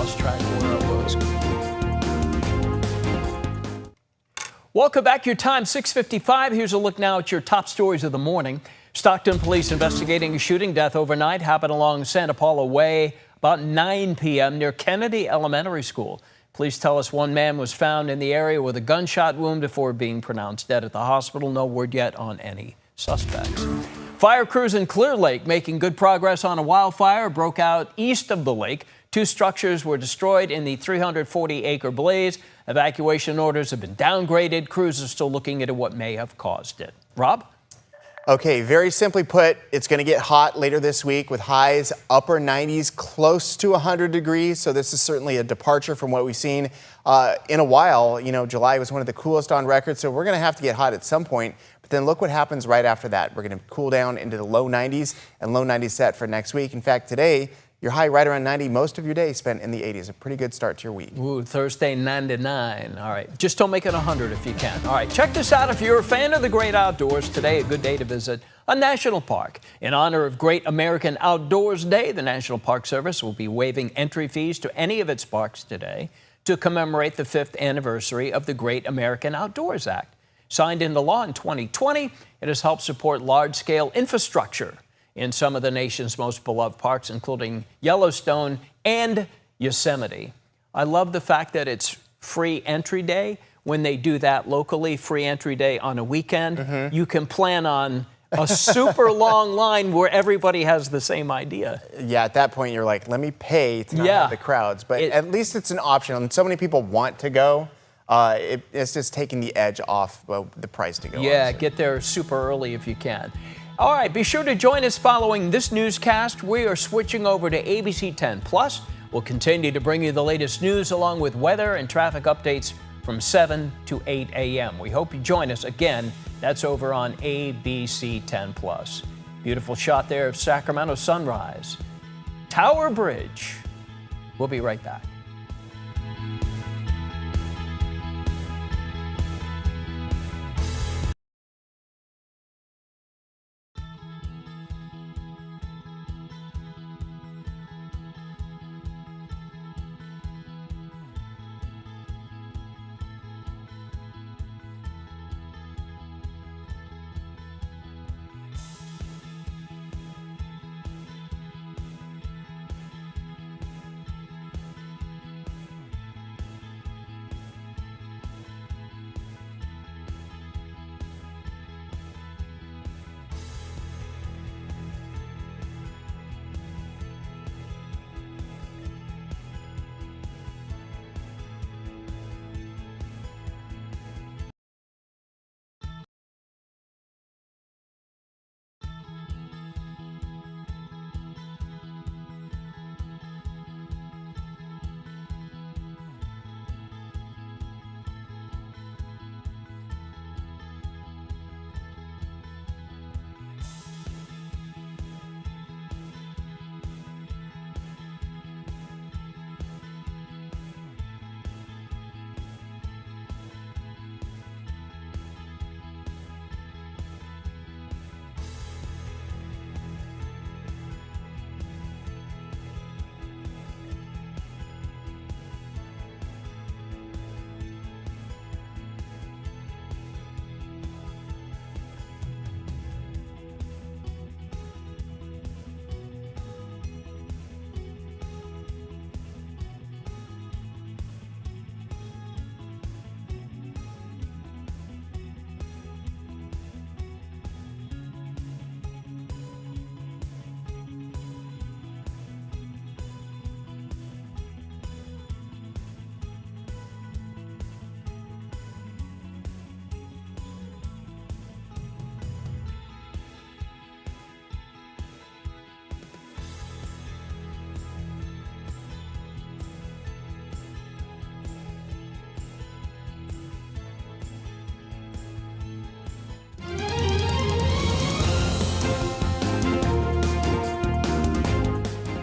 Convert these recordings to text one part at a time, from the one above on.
lost track of where I was. Welcome back. Your time, 6:55. Here's a look now at your top stories of the morning. Stockton police investigating a shooting death overnight happened along Santa Paula Way about 9 p.m. near Kennedy Elementary School. Police tell us one man was found in the area with a gunshot wound before being pronounced dead at the hospital. No word yet on any suspects. Fire crews in Clear Lake making good progress on a wildfire broke out east of the lake. 2 structures were destroyed in the 340-acre blaze. Evacuation orders have been downgraded. Crews are still looking into what may have caused it. Rob? Okay, very simply put, it's going to get hot later this week with highs upper 90s, close to 100 degrees. So this is certainly a departure from what we've seen in a while. You know, July was one of the coolest on record, so we're going to have to get hot at some point. But then look what happens right after that. We're going to cool down into the low 90s and low 90s set for next week. In fact, today, your high right around 90, most of your day spent in the 80s. A pretty good start to your week. Ooh, Thursday, 99. All right, just don't make it 100 if you can. All right, check this out. If you're a fan of the great outdoors, today a good day to visit a national park. In honor of Great American Outdoors Day, the National Park Service will be waiving entry fees to any of its parks today to commemorate the 5th anniversary of the Great American Outdoors Act. Signed into law in 2020, it has helped support large-scale infrastructure in some of the nation's most beloved parks, including Yellowstone and Yosemite. I love the fact that it's free entry day. When they do that locally, free entry day on a weekend, you can plan on a super long line where everybody has the same idea. Yeah, at that point, you're like, let me pay to not have the crowds. But at least it's an option. And so many people want to go. It's just taking the edge off the price to go. Yeah, get there super early if you can. All right, be sure to join us following this newscast. We are switching over to ABC10 Plus. We'll continue to bring you the latest news along with weather and traffic updates from 7 to 8 a.m. We hope you join us again. That's over on ABC10 Plus. Beautiful shot there of Sacramento sunrise. Tower Bridge. We'll be right back.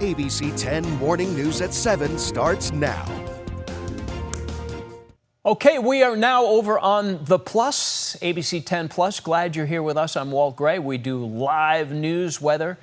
ABC 10 Morning News at 7 starts now. Okay, we are now over on the Plus, ABC 10 Plus. Glad you're here with us. I'm Walt Gray. We do live news, weather,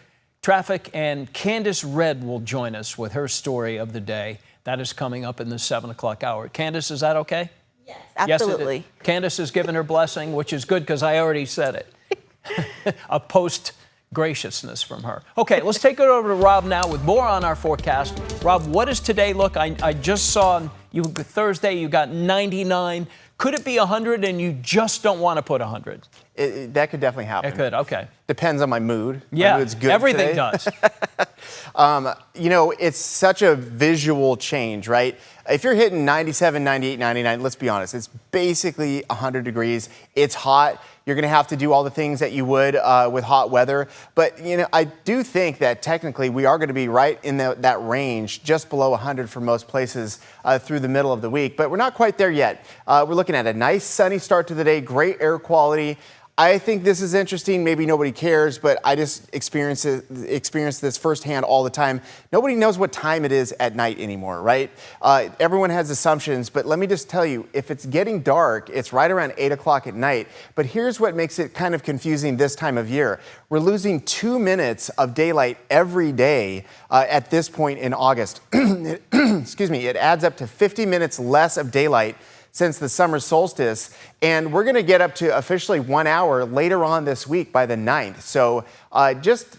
traffic, and Candace Red will join us with her story of the day. That is coming up in the 7 o'clock hour. Candace, is that okay? Yes, absolutely. Yes, Candace has given her blessing, which is good because I already said it. A post-graciousness from her. Okay, let's take it over to Rob now with more on our forecast. Rob, what does today look? I just saw you Thursday, you got 99. Could it be 100 and you just don't want to put 100? That could definitely happen. It could, okay. Depends on my mood. Yeah, my mood's good everything today. does. You know, it's such a visual change, right? If you're hitting 97, 98, 99, let's be honest, it's basically 100 degrees. It's hot. You're going to have to do all the things that you would with hot weather. But, you know, I do think that technically we are going to be right in that range, just below 100 for most places through the middle of the week. But we're not quite there yet. We're looking at a nice sunny start to the day, great air quality. I think this is interesting. Maybe nobody cares, but I just experience this firsthand all the time. Nobody knows what time it is at night anymore, right? Everyone has assumptions, but let me just tell you, if it's getting dark, it's right around 8 o'clock at night. But here's what makes it kind of confusing this time of year. We're losing 2 minutes of daylight every day at this point in August. Excuse me, it adds up to 50 minutes less of daylight since the summer solstice, and we're going to get up to officially 1 hour later on this week by the 9th. So just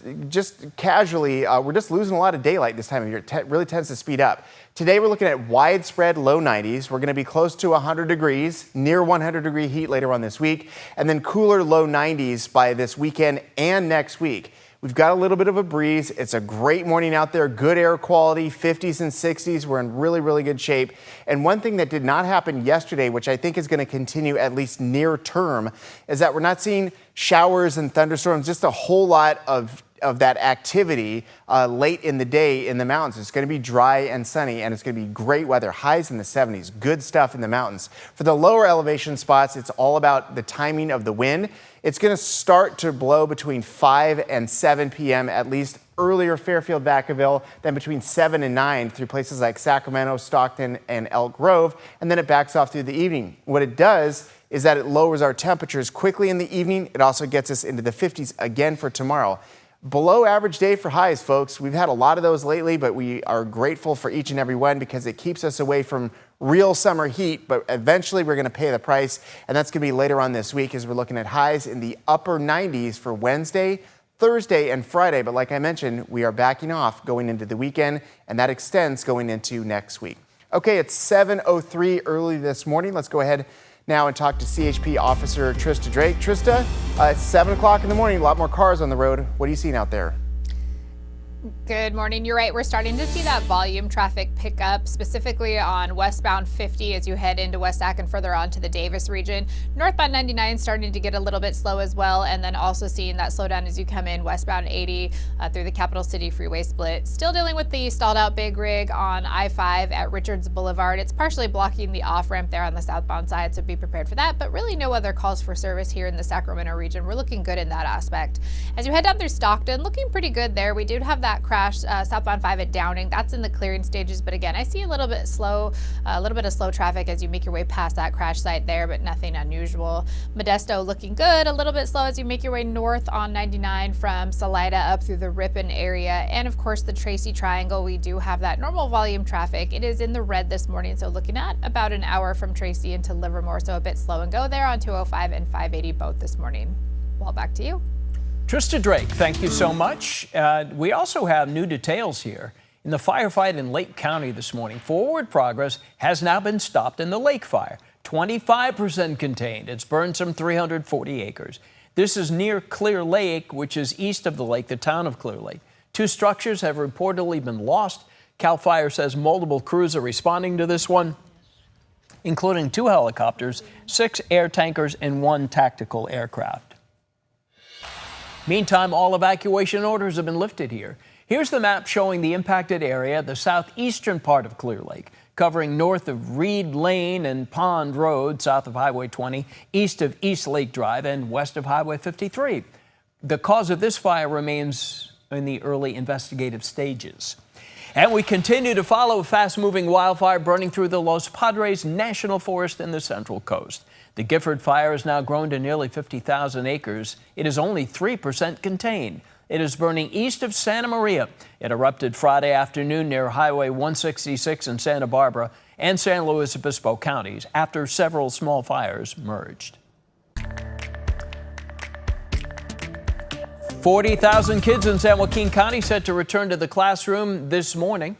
casually, we're just losing a lot of daylight this time of year. It really tends to speed up. Today we're looking at widespread low 90s. We're going to be close to 100 degrees, near 100 degree heat later on this week, and then cooler low 90s by this weekend and next week. We've got a little bit of a breeze. It's a great morning out there, good air quality, 50s and 60s. We're in really, really good shape. And one thing that did not happen yesterday, which I think is going to continue at least near term, is that we're not seeing showers and thunderstorms, just a whole lot of that activity late in the day in the mountains. It's going to be dry and sunny, and it's going to be great weather. Highs in the 70s, good stuff in the mountains. For the lower elevation spots, it's all about the timing of the wind. It's going to start to blow between 5 and 7 p.m., at least earlier Fairfield, Vacaville, then between 7 and 9 through places like Sacramento, Stockton, and Elk Grove, and then it backs off through the evening. What it does is that it lowers our temperatures quickly in the evening. It also gets us into the 50s again for tomorrow. Below average day for highs, folks. We've had a lot of those lately, but we are grateful for each and every one because it keeps us away from real summer heat, but eventually we're going to pay the price, and that's going to be later on this week as we're looking at highs in the upper 90s for Wednesday, Thursday, and Friday. But like I mentioned, we are backing off going into the weekend, and that extends going into next week. Okay, it's 7:03 early this morning. Let's go ahead now and talk to CHP Officer Trista Drake. Trista, it's 7 o'clock in the morning, a lot more cars on the road. What are you seeing out there? Good morning. You're right. We're starting to see that volume traffic pick up, specifically on westbound 50 as you head into West Sac and further on to the Davis region. Northbound 99 starting to get a little bit slow as well, and then also seeing that slowdown as you come in westbound 80 through the Capital City Freeway split. Still dealing with the stalled out big rig on I-5 at Richards Boulevard. It's partially blocking the off-ramp there on the southbound side, so be prepared for that, but really no other calls for service here in the Sacramento region. We're looking good in that aspect. As you head down through Stockton, looking pretty good there. We do have that crash southbound 5 at Downing. That's in the clearing stages, but again, I see a little bit of slow traffic as you make your way past that crash site there, but nothing unusual. Modesto looking good, a little bit slow as you make your way north on 99 from Salida up through the Ripon area, and of course the Tracy Triangle. We do have that normal volume traffic. It is in the red this morning, so looking at about an hour from Tracy into Livermore, so a bit slow and go there on 205 and 580 both this morning. Well, back to you. Trista Drake, thank you so much. We also have new details here. In the firefight in Lake County this morning, forward progress has now been stopped in the Lake Fire. 25% contained. It's burned some 340 acres. This is near Clear Lake, which is east of the lake, the town of Clear Lake. 2 structures have reportedly been lost. CAL FIRE says multiple crews are responding to this one, including 2 helicopters, 6 air tankers, and 1 tactical aircraft. Meantime, all evacuation orders have been lifted here. Here's the map showing the impacted area, the southeastern part of Clear Lake, covering north of Reed Lane and Pond Road, south of Highway 20, east of East Lake Drive, and west of Highway 53. The cause of this fire remains in the early investigative stages. And we continue to follow a fast-moving wildfire burning through the Los Padres National Forest in the Central Coast. The Gifford fire has now grown to nearly 50,000 acres. It is only 3% contained. It is burning east of Santa Maria. It erupted Friday afternoon near Highway 166 in Santa Barbara and San Luis Obispo counties after several small fires merged. 40,000 kids in San Joaquin County set to return to the classroom this morning.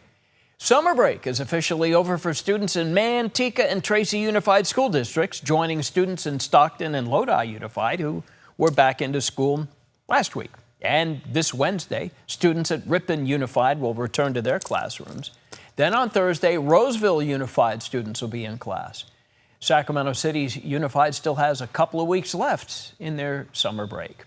Summer break is officially over for students in Manteca and Tracy Unified School Districts, joining students in Stockton and Lodi Unified who were back into school last week. And this Wednesday, students at Ripon Unified will return to their classrooms. Then on Thursday, Roseville Unified students will be in class. Sacramento City's Unified still has a couple of weeks left in their summer break.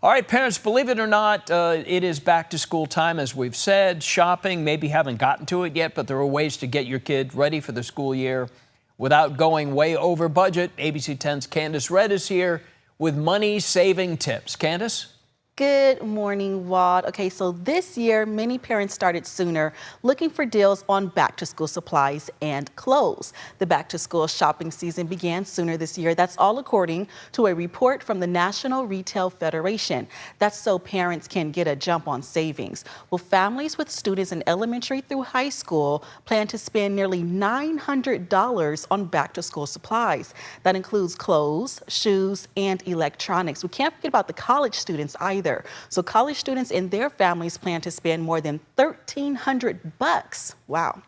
All right, parents, believe it or not, it is back to school time, as we've said. Shopping, maybe haven't gotten to it yet, but there are ways to get your kid ready for the school year without going way over budget. ABC 10's Candace Red is here with money-saving tips. Candace? Good morning, Wad. Okay, so this year, many parents started sooner looking for deals on back-to-school supplies and clothes. The back-to-school shopping season began sooner this year. That's all according to a report from the National Retail Federation. That's so parents can get a jump on savings. Well, families with students in elementary through high school plan to spend nearly $900 on back-to-school supplies. That includes clothes, shoes, and electronics. We can't forget about the college students either. So college students and their families plan to spend more than $1,300. Wow.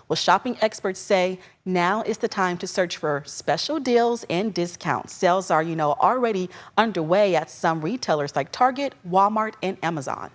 Well, shopping experts say now is the time to search for special deals and discounts. Sales are, already underway at some retailers like Target, Walmart, and Amazon.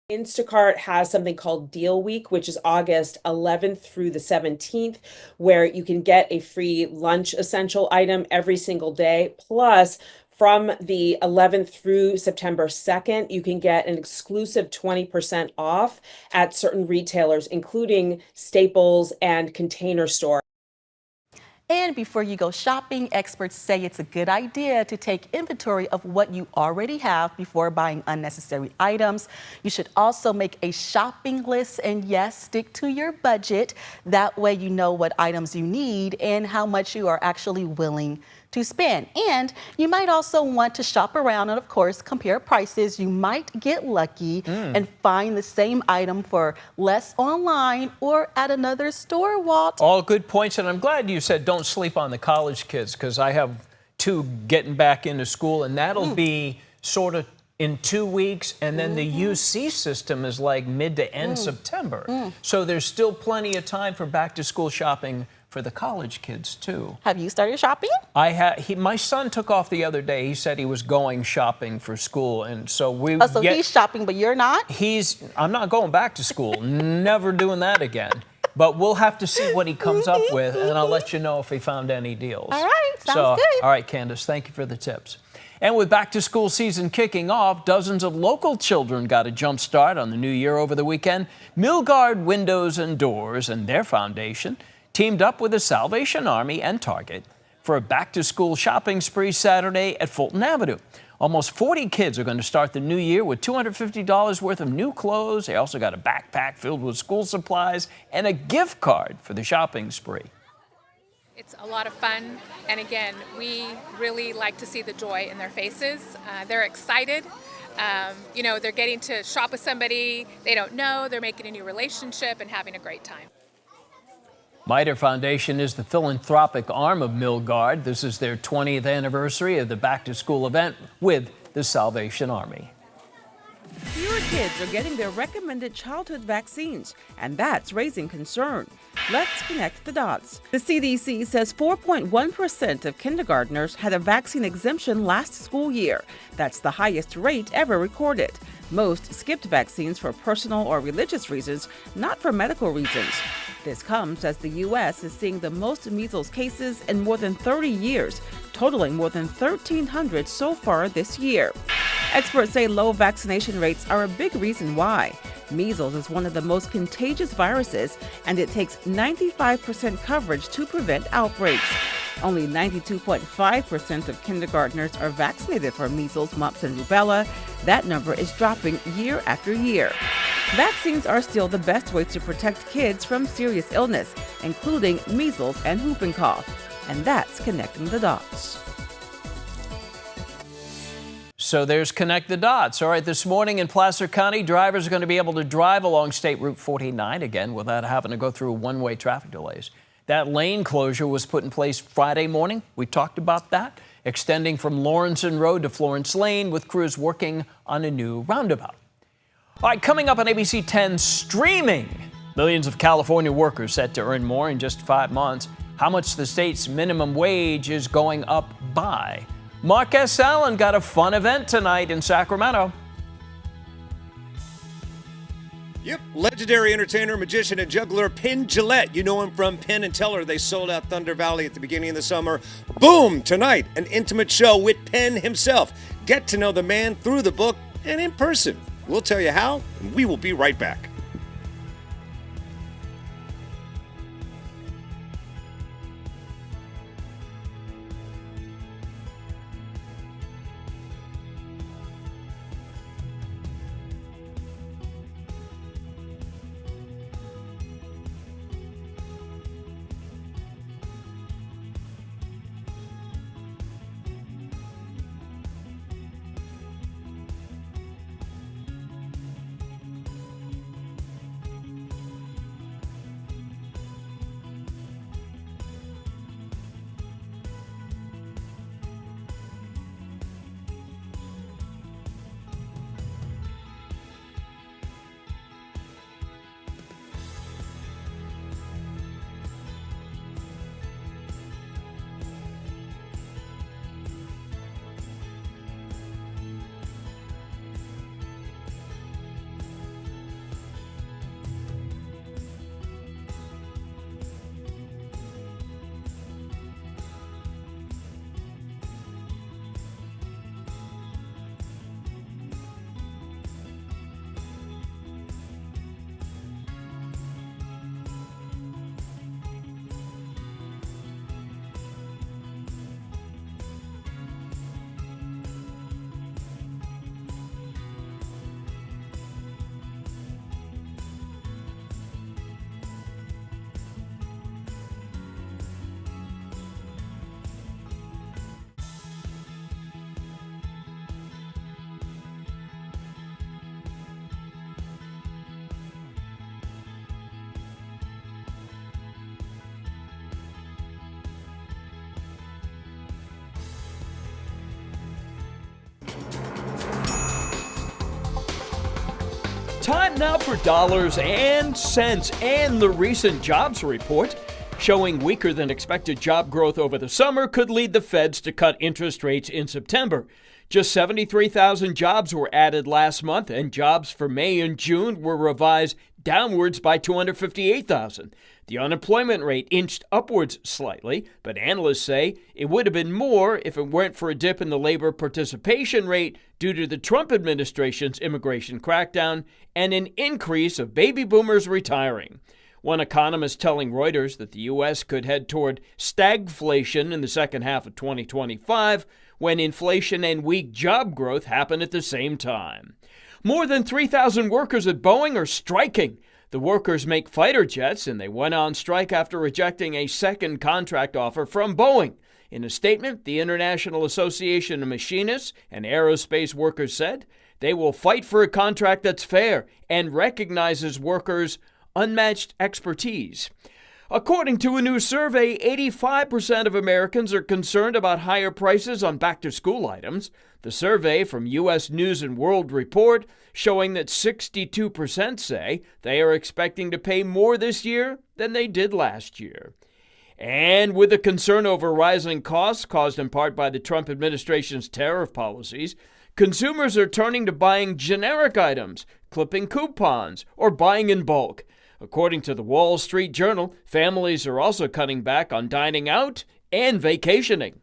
Instacart has something called Deal Week, which is August 11th through the 17th, where you can get a free lunch essential item every single day. Plus, from the 11th through September 2nd, you can get an exclusive 20% off at certain retailers, including Staples and Container Store. And before you go shopping, experts say it's a good idea to take inventory of what you already have before buying unnecessary items. You should also make a shopping list and, yes, stick to your budget. That way you know what items you need and how much you are actually willing to spend. And you might also want to shop around and, of course, compare prices. You might get lucky and find the same item for less online or at another store, Walt. All good points, and I'm glad you said don't sleep on the college kids, because I have two getting back into school, and that'll be sort of in 2 weeks, and then the UC system is like mid to end September. So there's still plenty of time for back-to-school shopping for the college kids, too. Have you started shopping? My son took off the other day. He said he was going shopping for school, and so he's shopping, but you're not? I'm not going back to school. Never doing that again. But we'll have to see what he comes up with, and I'll let you know if he found any deals. All right, sounds good. All right, Candace, thank you for the tips. And with back-to-school season kicking off, dozens of local children got a jump start on the new year over the weekend. Milgard Windows and Doors and their foundation teamed up with the Salvation Army and Target for a back-to-school shopping spree Saturday at Fulton Avenue. Almost 40 kids are going to start the new year with $250 worth of new clothes. They also got a backpack filled with school supplies and a gift card for the shopping spree. It's a lot of fun, and again, we really like to see the joy in their faces. They're excited. They're getting to shop with somebody they don't know. They're making a new relationship and having a great time. MITRE Foundation is the philanthropic arm of Milgard. This is their 20th anniversary of the back-to-school event with the Salvation Army. Fewer kids are getting their recommended childhood vaccines, and that's raising concern. Let's connect the dots. The CDC says 4.1% of kindergartners had a vaccine exemption last school year. That's the highest rate ever recorded. Most skipped vaccines for personal or religious reasons, not for medical reasons. This comes as the U.S. is seeing the most measles cases in more than 30 years, totaling more than 1,300 so far this year. Experts say low vaccination rates are a big reason why. Measles is one of the most contagious viruses, and it takes 95% coverage to prevent outbreaks. Only 92.5% of kindergartners are vaccinated for measles, mumps, and rubella. That number is dropping year after year. Vaccines are still the best way to protect kids from serious illness, including measles and whooping cough. And that's connecting the dots. So there's Connect the Dots. All right, this morning in Placer County, drivers are going to be able to drive along State Route 49 again without having to go through one-way traffic delays. That lane closure was put in place Friday morning. We talked about that, extending from Lawrenson Road to Florence Lane with crews working on a new roundabout. All right, coming up on ABC 10, streaming. Millions of California workers set to earn more in just 5 months. How much the state's minimum wage is going up by. Mark S. Allen got a fun event tonight in Sacramento. Yep, legendary entertainer, magician, and juggler Penn Jillette. You know him from Penn and Teller. They sold out Thunder Valley at the beginning of the summer. Boom! Tonight, an intimate show with Penn himself. Get to know the man through the book and in person. We'll tell you how, and we will be right back. Time now for dollars and cents and the recent jobs report showing weaker than expected job growth over the summer could lead the feds to cut interest rates in September. Just 73,000 jobs were added last month, and jobs for May and June were revised downwards by 258,000. The unemployment rate inched upwards slightly, but analysts say it would have been more if it weren't for a dip in the labor participation rate due to the Trump administration's immigration crackdown and an increase of baby boomers retiring. One economist telling Reuters that the U.S. could head toward stagflation in the second half of 2025 when inflation and weak job growth happen at the same time. More than 3,000 workers at Boeing are striking. The workers make fighter jets, and they went on strike after rejecting a second contract offer from Boeing. In a statement, the International Association of Machinists and Aerospace Workers said they will fight for a contract that's fair and recognizes workers' unmatched expertise. According to a new survey, 85% of Americans are concerned about higher prices on back-to-school items. The survey from U.S. News & World Report showing that 62% say they are expecting to pay more this year than they did last year. And with the concern over rising costs caused in part by the Trump administration's tariff policies, consumers are turning to buying generic items, clipping coupons, or buying in bulk. According to the Wall Street Journal, families are also cutting back on dining out and vacationing.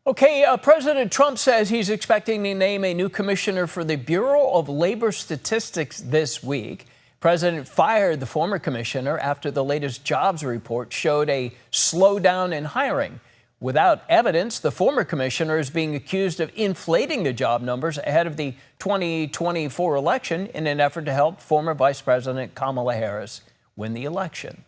Okay, President Trump says he's expecting to name a new commissioner for the Bureau of Labor Statistics this week. President fired the former commissioner after the latest jobs report showed a slowdown in hiring. Without evidence, the former commissioner is being accused of inflating the job numbers ahead of the 2024 election in an effort to help former Vice President Kamala Harris win the election.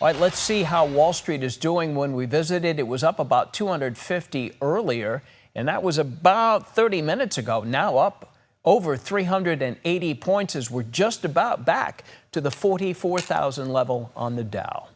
All right, let's see how Wall Street is doing. When we visited, it was up about 250 earlier, and that was about 30 minutes ago. Now up over 380 points as we're just about back to the 44,000 level on the Dow.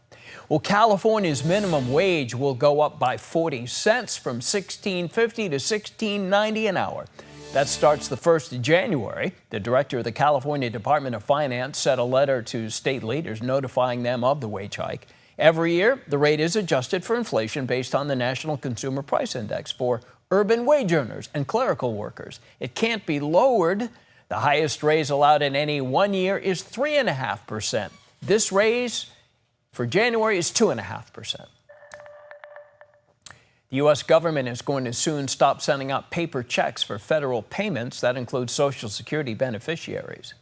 Well, California's minimum wage will go up by 40 cents from $16.50 to $16.90 an hour. That starts the 1st of January. The director of the California Department of Finance sent a letter to state leaders notifying them of the wage hike. Every year, the rate is adjusted for inflation based on the National Consumer Price Index for urban wage earners and clerical workers. It can't be lowered. The highest raise allowed in any 1 year is 3.5%. This raise for January is 2.5%. The U.S. government is going to soon stop sending out paper checks for federal payments. That includes Social Security beneficiaries.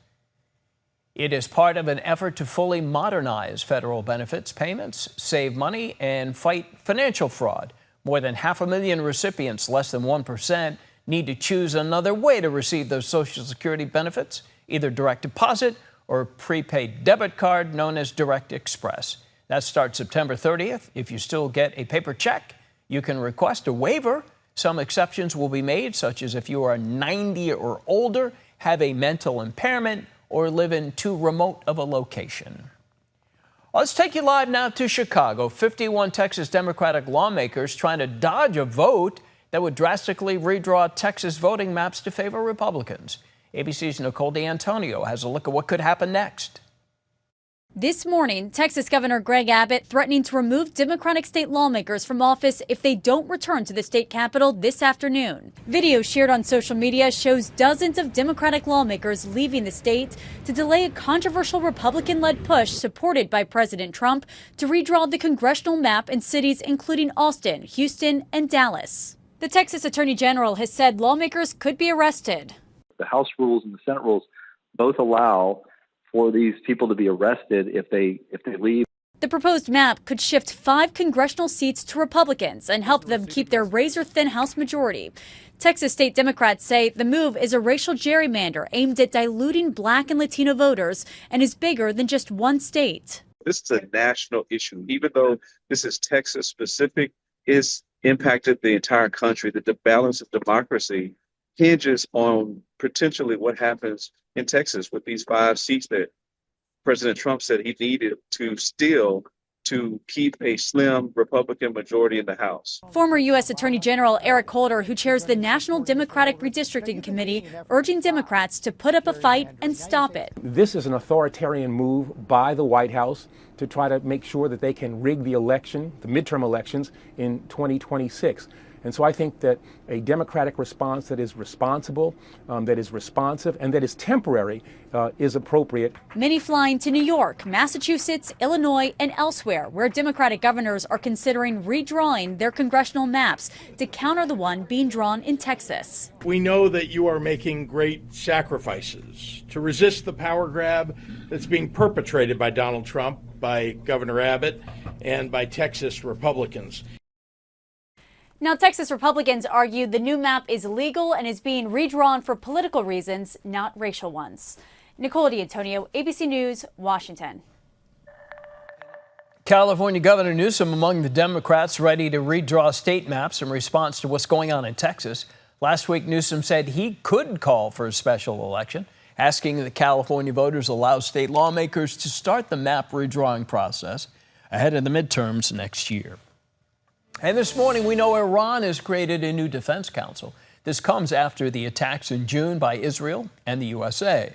It is part of an effort to fully modernize federal benefits payments, save money, and fight financial fraud. More than 500,000 recipients, less than 1%, need to choose another way to receive those Social Security benefits, either direct deposit or a prepaid debit card known as Direct Express. That starts September 30th. If you still get a paper check, you can request a waiver. Some exceptions will be made, such as if you are 90 or older, have a mental impairment, or live in too remote of a location. Let's take you live now to Chicago. 51 Texas Democratic lawmakers trying to dodge a vote that would drastically redraw Texas voting maps to favor Republicans. ABC's Nicole D'Antonio has a look at what could happen next. This morning, Texas Governor Greg Abbott threatening to remove Democratic state lawmakers from office if they don't return to the state capitol this afternoon. Video shared on social media shows dozens of Democratic lawmakers leaving the state to delay a controversial Republican-led push supported by President Trump to redraw the congressional map in cities including Austin, Houston, and Dallas. The Texas Attorney General has said lawmakers could be arrested. The House rules and the Senate rules both allow for these people to be arrested if they leave. The proposed map could shift 5 congressional seats to Republicans and help them keep their razor-thin House majority. Texas state Democrats say the move is a racial gerrymander aimed at diluting Black and Latino voters and is bigger than just one state. This is a national issue. Even though this is Texas specific, it's impacted the entire country. The balance of democracy hinges on potentially what happens in Texas with these 5 seats that President Trump said he needed to steal to keep a slim Republican majority in the House. Former U.S. Attorney General Eric Holder, who chairs the National Democratic Redistricting Committee, urging Democrats to put up a fight and stop it. This is an authoritarian move by the White House to try to make sure that they can rig the election, the midterm elections in 2026. And so I think that a Democratic response that is responsible, that is responsive, and that is temporary is appropriate. Many flying to New York, Massachusetts, Illinois, and elsewhere, where Democratic governors are considering redrawing their congressional maps to counter the one being drawn in Texas. We know that you are making great sacrifices to resist the power grab that's being perpetrated by Donald Trump, by Governor Abbott, and by Texas Republicans. Now, Texas Republicans argue the new map is legal and is being redrawn for political reasons, not racial ones. Nicole D'Antonio, ABC News, Washington. California Governor Newsom among the Democrats ready to redraw state maps in response to what's going on in Texas. Last week, Newsom said he could call for a special election, asking that California voters allow state lawmakers to start the map redrawing process ahead of the midterms next year. And this morning, we know Iran has created a new defense council. This comes after the attacks in June by Israel and the USA.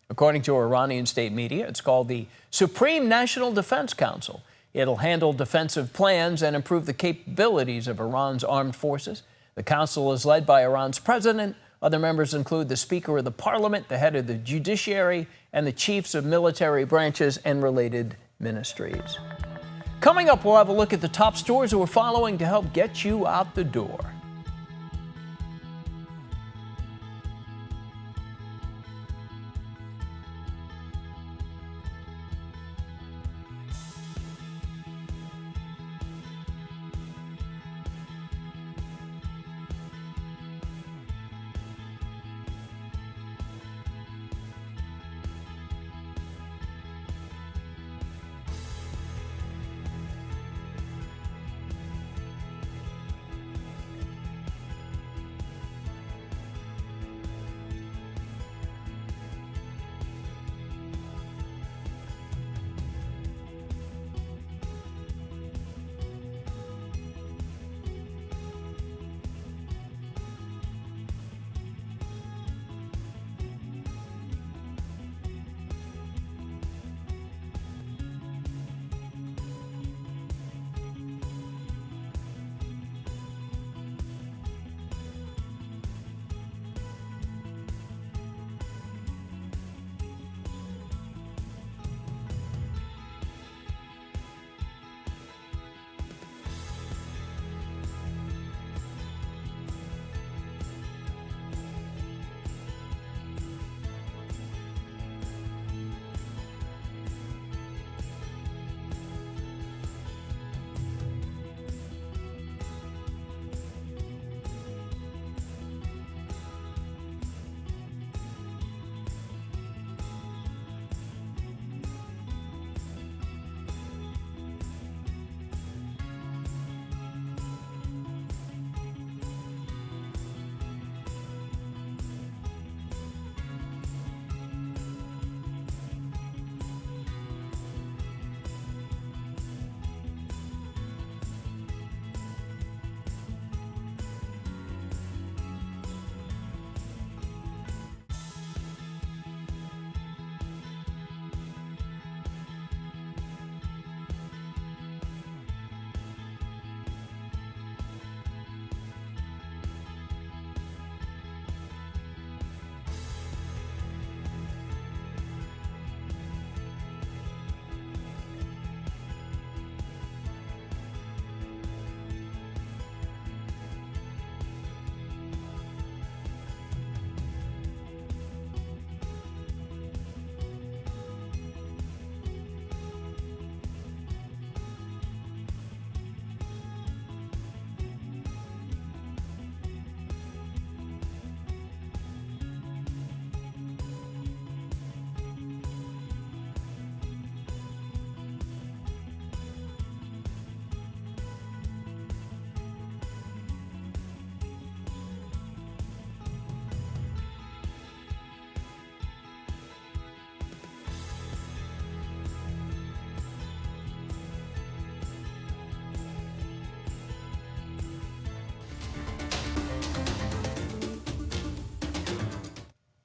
According to Iranian state media, it's called the Supreme National Defense Council. It'll handle defensive plans and improve the capabilities of Iran's armed forces. The council is led by Iran's president. Other members include the Speaker of the Parliament, the head of the judiciary, and the chiefs of military branches and related ministries. Coming up, we'll have a look at the top stories that we're following to help get you out the door.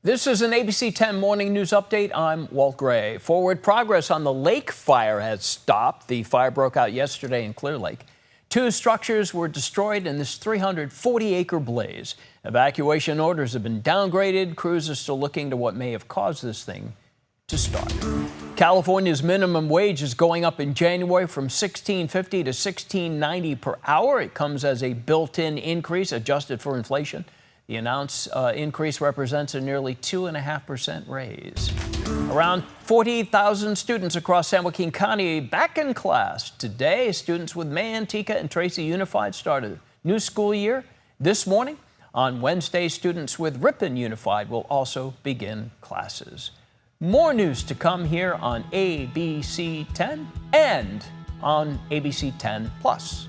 This is an ABC 10 morning news update. I'm Walt Gray. Forward progress on the lake fire has stopped. The fire broke out yesterday in Clear Lake. 2 structures were destroyed in this 340-acre blaze. Evacuation orders have been downgraded. Crews are still looking to what may have caused this thing to start. California's minimum wage is going up in January from $16.50 to $16.90 per hour. It comes as a built-in increase adjusted for inflation. The announced increase represents a nearly 2.5% raise. Around 48,000 students across San Joaquin County back in class today. Students with Manteca and Tracy Unified started a new school year this morning. On Wednesday, students with Ripon Unified will also begin classes. More news to come here on ABC 10 and on ABC 10 Plus.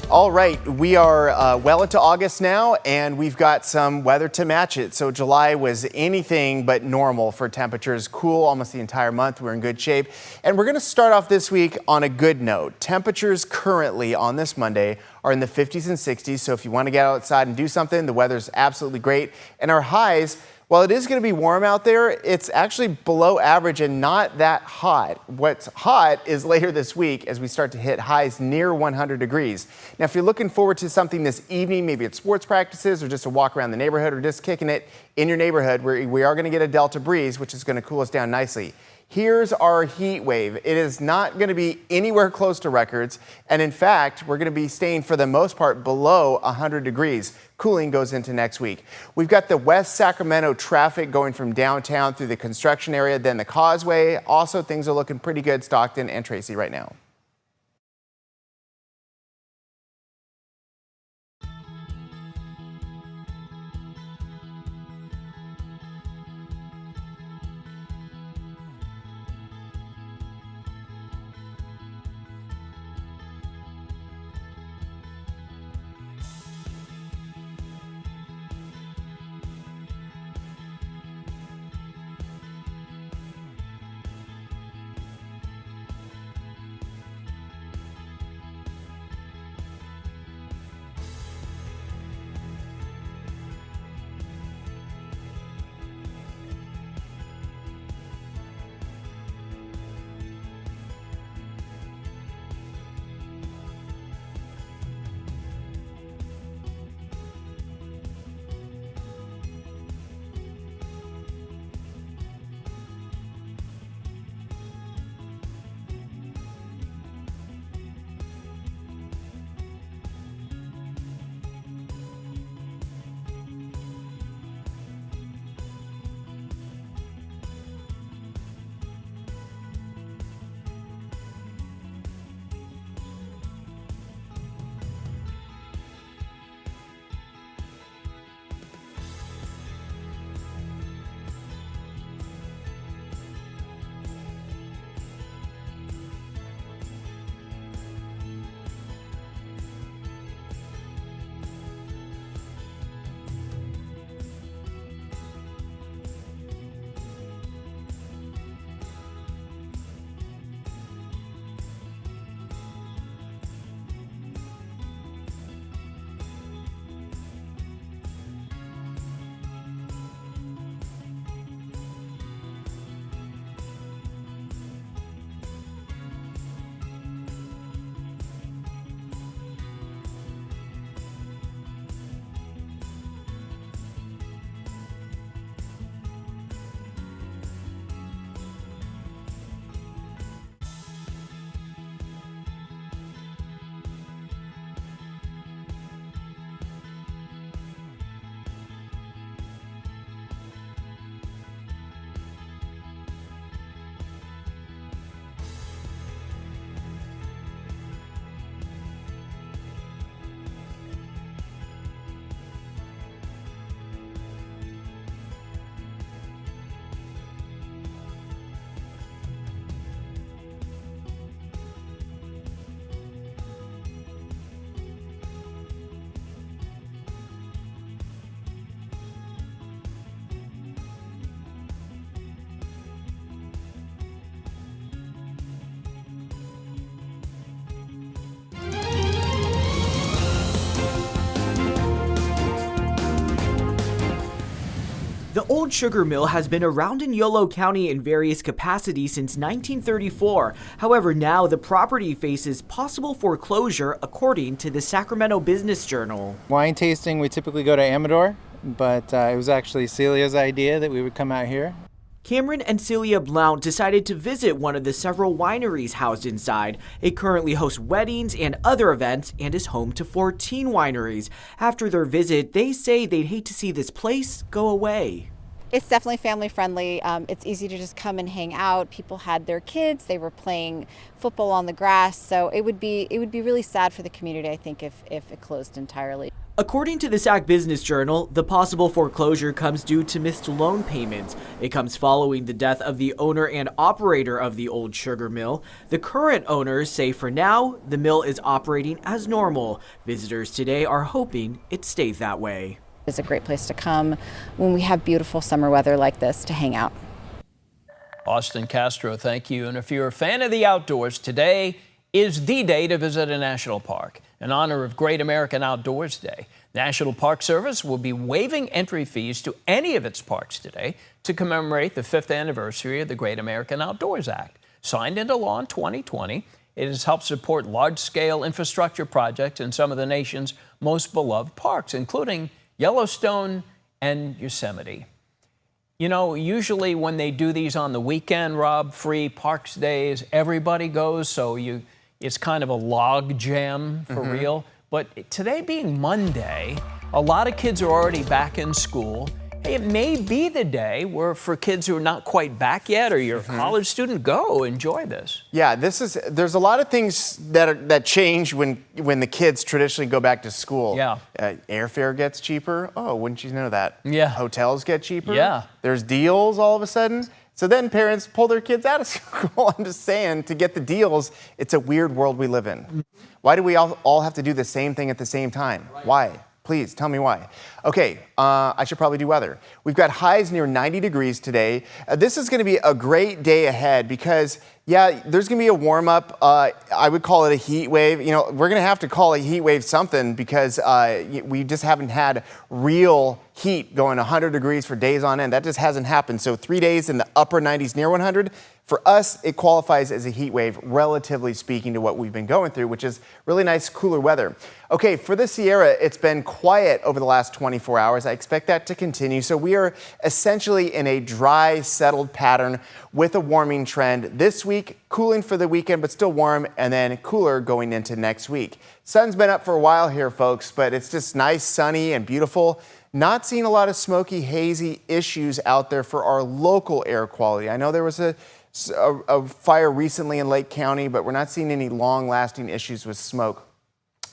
All right, we are well into August now, and we've got some weather to match it. So July was anything but normal for temperatures. Cool almost the entire month. We're in good shape. And we're going to start off this week on a good note. Temperatures currently on this Monday are in the 50s and 60s. So if you want to get outside and do something, the weather's absolutely great. And our highs, while it is going to be warm out there, it's actually below average and not that hot. What's hot is later this week as we start to hit highs near 100 degrees. Now, if you're looking forward to something this evening, maybe it's sports practices or just a walk around the neighborhood or just kicking it in your neighborhood, we are going to get a delta breeze, which is going to cool us down nicely. Here's our heat wave. It is not going to be anywhere close to records. And in fact, we're going to be staying for the most part below 100 degrees. Cooling goes into next week. We've got the West Sacramento traffic going from downtown through the construction area, then the causeway. Also, things are looking pretty good, Stockton and Tracy right now. old sugar mill has been around in Yolo County in various capacities since 1934. However, now the property faces possible foreclosure, according to the Sacramento Business Journal. Wine tasting, we typically go to Amador, but it was actually Celia's idea that we would come out here. Cameron and Celia Blount decided to visit one of the several wineries housed inside. It currently hosts weddings and other events and is home to 14 wineries. After their visit, they say they'd hate to see this place go away. It's definitely family friendly. It's easy to just come and hang out. People had their kids, they were playing football on the grass, so it would be really sad for the community, I think, if it closed entirely. According to the Sac Business Journal, the possible foreclosure comes due to missed loan payments. It comes following the death of the owner and operator of the old sugar mill. The current owners say for now, the mill is operating as normal. Visitors today are hoping it stays that way. It's a great place to come when we have beautiful summer weather like this to hang out. Austin Castro, thank you. And if you're a fan of the outdoors, today is the day to visit a national park. In honor of Great American Outdoors Day, National Park Service will be waiving entry fees to any of its parks today to commemorate the 5th anniversary of the Great American Outdoors Act. Signed into law in 2020, it has helped support large-scale infrastructure projects in some of the nation's most beloved parks, including Yellowstone and Yosemite. You know, usually when they do these on the weekend, Rob, free parks days, everybody goes, so it's kind of a log jam for real. But today being Monday, a lot of kids are already back in school. Hey, it may be the day where for kids who are not quite back yet, or you're a college student, go enjoy this. Yeah, there's a lot of things that change when the kids traditionally go back to school. Yeah. Airfare gets cheaper. Oh, wouldn't you know that? Yeah. Hotels get cheaper. Yeah. There's deals all of a sudden. So then parents pull their kids out of school. I'm just saying, to get the deals, it's a weird world we live in. Why do we all have to do the same thing at the same time? Why? Please, tell me why. Okay, I should probably do weather. We've got highs near 90 degrees today. This is going to be a great day ahead because, yeah, there's going to be a warm-up. I would call it a heat wave. You know, we're going to have to call a heat wave something because we just haven't had real heat going 100 degrees for days on end. That just hasn't happened. So 3 days in the upper 90s near 100. For us, it qualifies as a heat wave, relatively speaking to what we've been going through, which is really nice, cooler weather. Okay, for the Sierra, it's been quiet over the last 24 hours. I expect that to continue. So we are essentially in a dry, settled pattern with a warming trend this week, cooling for the weekend, but still warm, and then cooler going into next week. Sun's been up for a while here, folks, but it's just nice, sunny, and beautiful. Not seeing a lot of smoky, hazy issues out there for our local air quality. I know there was a fire recently in Lake County, but we're not seeing any long-lasting issues with smoke.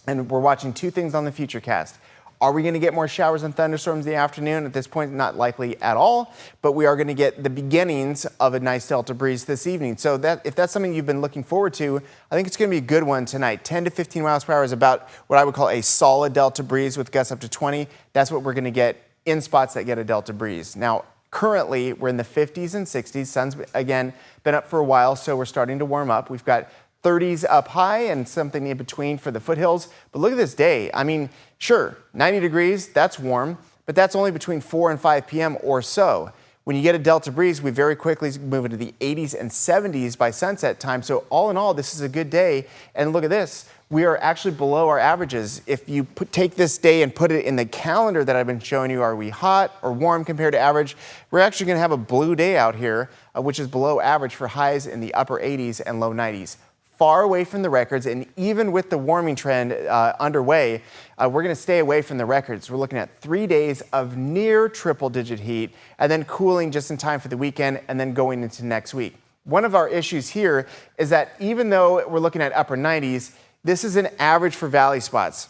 And we're watching two things on the Futurecast. Are we going to get more showers and thunderstorms in the afternoon? At this point, not likely at all, but we are going to get the beginnings of a nice delta breeze this evening. So if that's something you've been looking forward to, I think it's going to be a good one tonight. 10 to 15 miles per hour is about what I would call a solid delta breeze with gusts up to 20. That's what we're going to get in spots that get a delta breeze. Now, currently, we're in the 50s and 60s. Sun's, again, been up for a while, so we're starting to warm up. We've got 30s up high and something in between for the foothills. But look at this day. I mean, sure, 90 degrees, that's warm, but that's only between 4 and 5 p.m. or so. When you get a delta breeze, we very quickly move into the 80s and 70s by sunset time. So all in all, this is a good day. And look at this. We are actually below our averages. If you take this day and put it in the calendar that I've been showing you, are we hot or warm compared to average? We're actually going to have a blue day out here, which is below average for highs in the upper 80s and low 90s. Far away from the records, and even with the warming trend underway, we're going to stay away from the records. We're looking at 3 days of near triple-digit heat, and then cooling just in time for the weekend, and then going into next week. One of our issues here is that even though we're looking at upper 90s, this is an average for valley spots.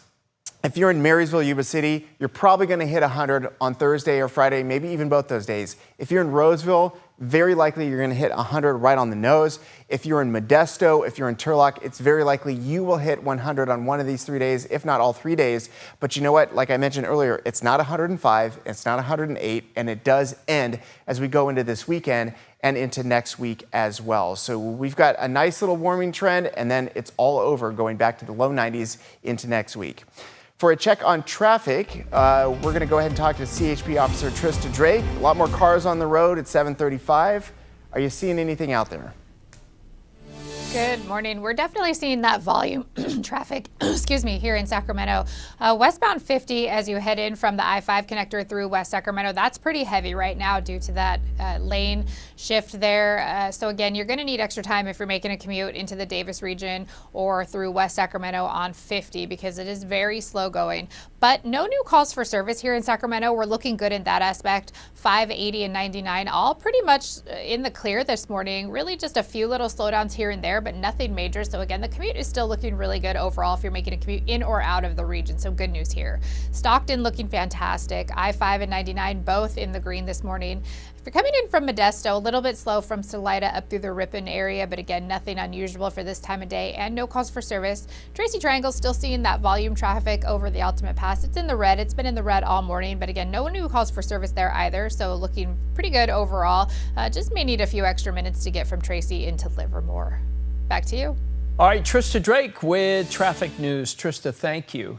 If you're in Marysville, Yuba City, you're probably going to hit 100 on Thursday or Friday, maybe even both those days. If you're in Roseville, very likely you're going to hit 100 right on the nose. If you're in Modesto, if you're in Turlock, it's very likely you will hit 100 on one of these 3 days, if not all 3 days. But you know what? Like I mentioned earlier, it's not 105, it's not 108, and it does end as we go into this weekend and into next week as well. So we've got a nice little warming trend, and then it's all over, going back to the low 90s into next week. For a check on traffic, we're going to go ahead and talk to CHP Officer Trista Drake. A lot more cars on the road at 7:35. Are you seeing anything out there? Good morning. We're definitely seeing that volume traffic, excuse me, here in Sacramento. Westbound 50 as you head in from the I-5 connector through West Sacramento, that's pretty heavy right now due to that lane shift there. So again, you're going to need extra time if you're making a commute into the Davis region or through West Sacramento on 50 because it is very slow going. But no new calls for service here in Sacramento. We're looking good in that aspect. 580 and 99 all pretty much in the clear this morning. Really just a few little slowdowns here and there, but nothing major. So again, the commute is still looking really good overall if you're making a commute in or out of the region. So good news here. Stockton looking fantastic. I-5 and 99 both in the green this morning. If you're coming in from Modesto, a little bit slow from Salida up through the Ripon area, but again, nothing unusual for this time of day and no calls for service. Tracy Triangle still seeing that volume traffic over the Ultimate Pass. It's in the red. It's been in the red all morning, but again, no new calls for service there either. So looking pretty good overall. Just may need a few extra minutes to get from Tracy into Livermore. Back to you. All right, Trista Drake with traffic news. Trista, thank you.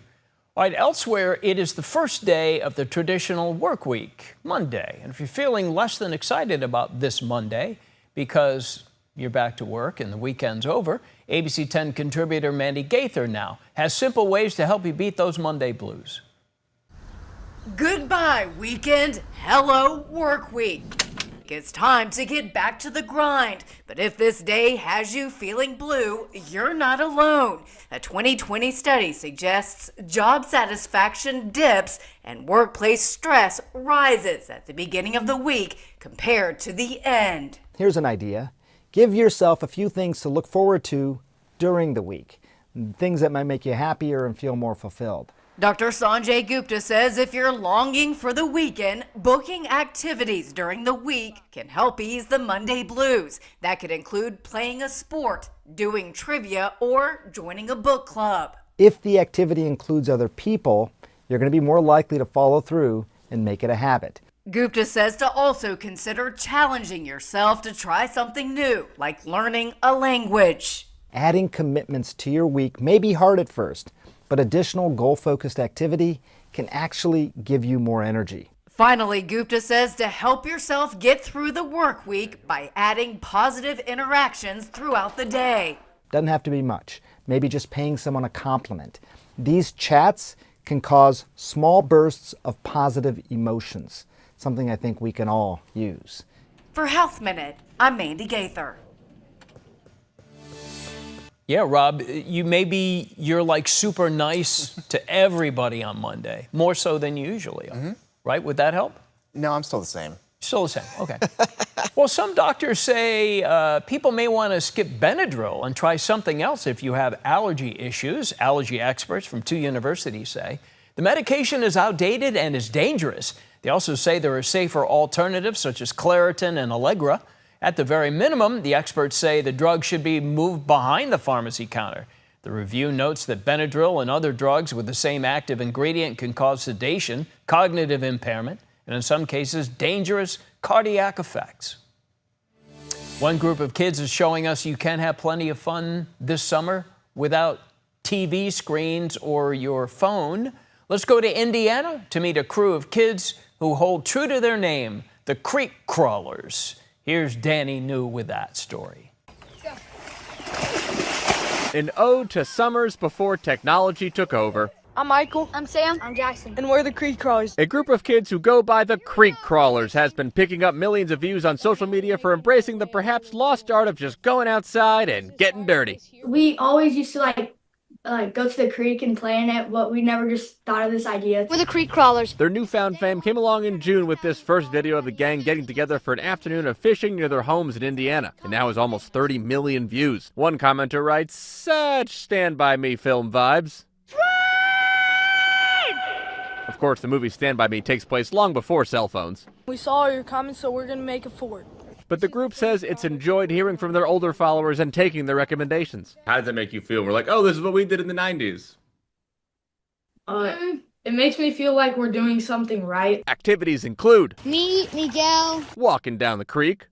All right, elsewhere, it is the first day of the traditional work week, Monday. And if you're feeling less than excited about this Monday because you're back to work and the weekend's over, ABC 10 contributor Mandy Gaither now has simple ways to help you beat those Monday blues. Goodbye, weekend. Hello, work week. It's time to get back to the grind. But if this day has you feeling blue, you're not alone. A 2020 study suggests job satisfaction dips and workplace stress rises at the beginning of the week compared to the end. Here's an idea. Give yourself a few things to look forward to during the week. Things that might make you happier and feel more fulfilled. Dr. Sanjay Gupta says if you're longing for the weekend, booking activities during the week can help ease the Monday blues. That could include playing a sport, doing trivia, or joining a book club. If the activity includes other people, you're going to be more likely to follow through and make it a habit. Gupta says to also consider challenging yourself to try something new, like learning a language. Adding commitments to your week may be hard at first, but additional goal-focused activity can actually give you more energy. Finally, Gupta says to help yourself get through the work week by adding positive interactions throughout the day. Doesn't have to be much. Maybe just paying someone a compliment. These chats can cause small bursts of positive emotions, something I think we can all use. For Health Minute, I'm Mandy Gaither. Yeah, Rob, you're like super nice to everybody on Monday, more so than you usually are, right? Would that help? No, I'm still the same. Still the same, okay. Well, some doctors say people may want to skip Benadryl and try something else if you have allergy issues. Allergy experts from 2 universities say the medication is outdated and is dangerous. They also say there are safer alternatives such as Claritin and Allegra. At the very minimum, the experts say the drug should be moved behind the pharmacy counter. The review notes that Benadryl and other drugs with the same active ingredient can cause sedation, cognitive impairment, and in some cases, dangerous cardiac effects. One group of kids is showing us you can have plenty of fun this summer without TV screens or your phone. Let's go to Indiana to meet a crew of kids who hold true to their name, the Creek Crawlers. Here's Danny New with that story. An ode to summers before technology took over. I'm Michael. I'm Sam. I'm Jackson. And we're the Creek Crawlers. A group of kids who go by the Creek Crawlers has been picking up millions of views on social media for embracing the perhaps lost art of just going outside and getting dirty. We always used to go to the creek and play in it, but we never just thought of this idea. We're the Creek Crawlers. Their newfound fame came along in June with this first video of the gang getting together for an afternoon of fishing near their homes in Indiana. And now has almost 30 million views. One commenter writes, "Such Stand By Me film vibes." Of course, the movie Stand By Me takes place long before cell phones. We saw your comments, so we're going to make a fort. but the group says it's enjoyed hearing from their older followers and taking their recommendations. How does that make you feel? We're like, oh, this is what we did in the 90s. It makes me feel like we're doing something right. Activities include Me, Miguel. walking down the creek,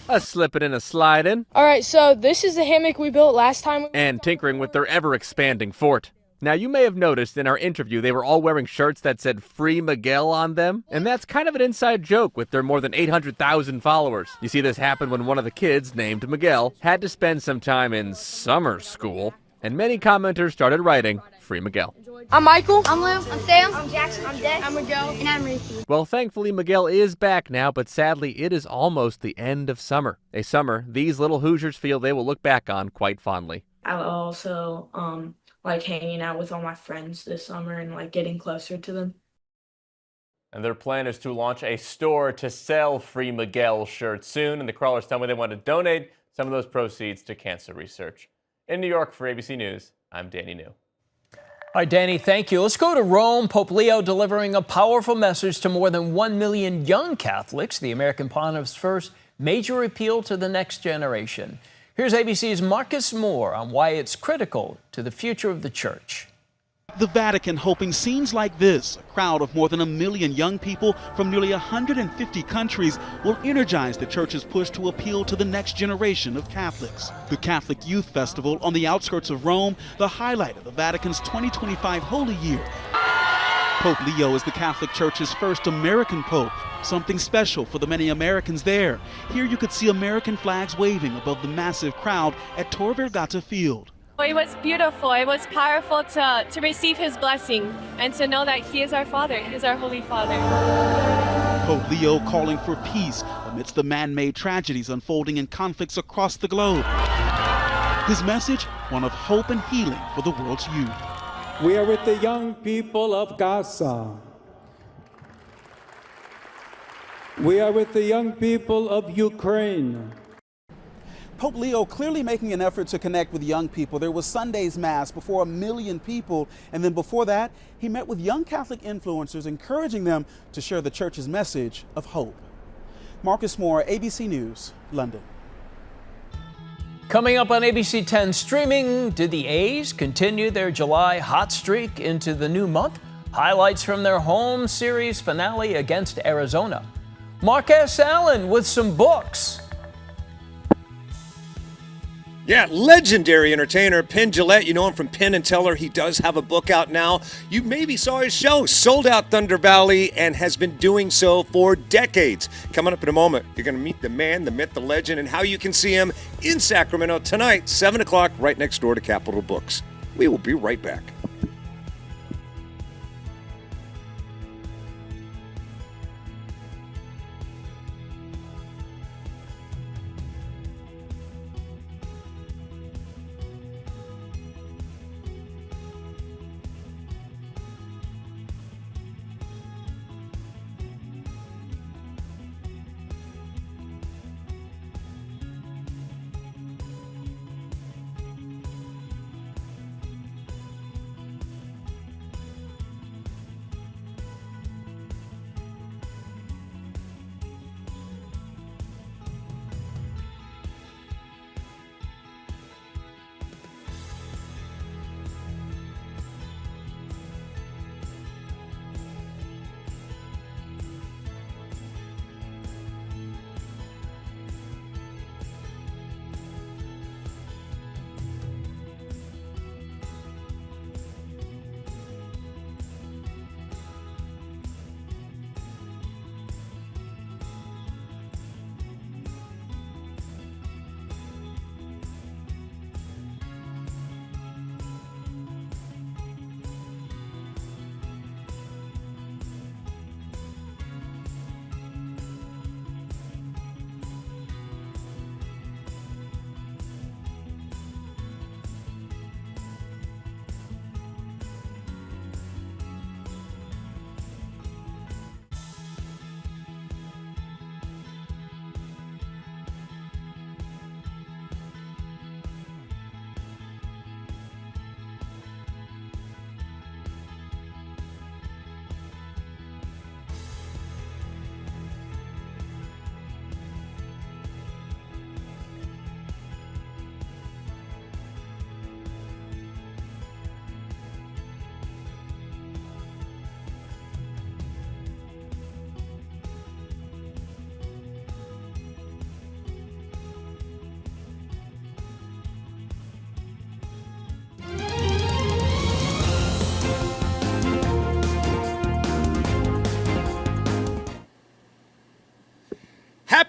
a slipping and a sliding, All right, so this is the hammock we built last time. and tinkering with their ever-expanding fort. Now, you may have noticed in our interview they were all wearing shirts that said Free Miguel on them, and that's kind of an inside joke with their more than 800,000 followers. You see, this happened when one of the kids, named Miguel, had to spend some time in summer school, and many commenters started writing Free Miguel. I'm Michael. I'm Lou. I'm Sam. I'm Jackson. I'm Des. I'm Miguel. And I'm Ruthie. Well, thankfully, Miguel is back now, but sadly, it is almost the end of summer. A summer these little Hoosiers feel they will look back on quite fondly. I also like hanging out with all my friends this summer and like getting closer to them. And their plan is to launch a store to sell Free Miguel shirts soon. And the crawlers tell me they want to donate some of those proceeds to cancer research. In New York for ABC News, I'm Danny New. All right, Danny, thank you. Let's go to Rome. Pope Leo delivering a powerful message to more than 1 million young Catholics, the American pontiff's first major appeal to the next generation. Here's ABC's Marcus Moore on why it's critical to the future of the church. The Vatican hoping scenes like this, a crowd of more than 1 million young people from nearly 150 countries, will energize the church's push to appeal to the next generation of Catholics. The Catholic Youth Festival on the outskirts of Rome, the highlight of the Vatican's 2025 Holy Year. Pope Leo is the Catholic Church's first American pope, something special for the many Americans there. Here you could see American flags waving above the massive crowd at Tor Vergata Field. It was beautiful. It was powerful to receive his blessing and to know that he is our Father. He is our Holy Father. Pope Leo calling for peace amidst the man-made tragedies unfolding in conflicts across the globe. His message, one of hope and healing for the world's youth. We are with the young people of Gaza. We are with the young people of Ukraine. Pope Leo clearly making an effort to connect with young people. There was Sunday's Mass before 1 million people, and then before that, he met with young Catholic influencers, encouraging them to share the church's message of hope. Marcus Moore, ABC News, London. Coming up on ABC 10 streaming, did the A's continue their July hot streak into the new month? Highlights from their home series finale against Arizona. Mark S. Allen with some books. Yeah, legendary entertainer Penn Jillette. You know him from Penn and Teller. He does have a book out now. You maybe saw his show, Sold Out Thunder Valley, and has been doing so for decades. Coming up in a moment, you're going to meet the man, the myth, the legend, and how you can see him in Sacramento tonight, 7 o'clock, right next door to Capitol Books. We will be right back.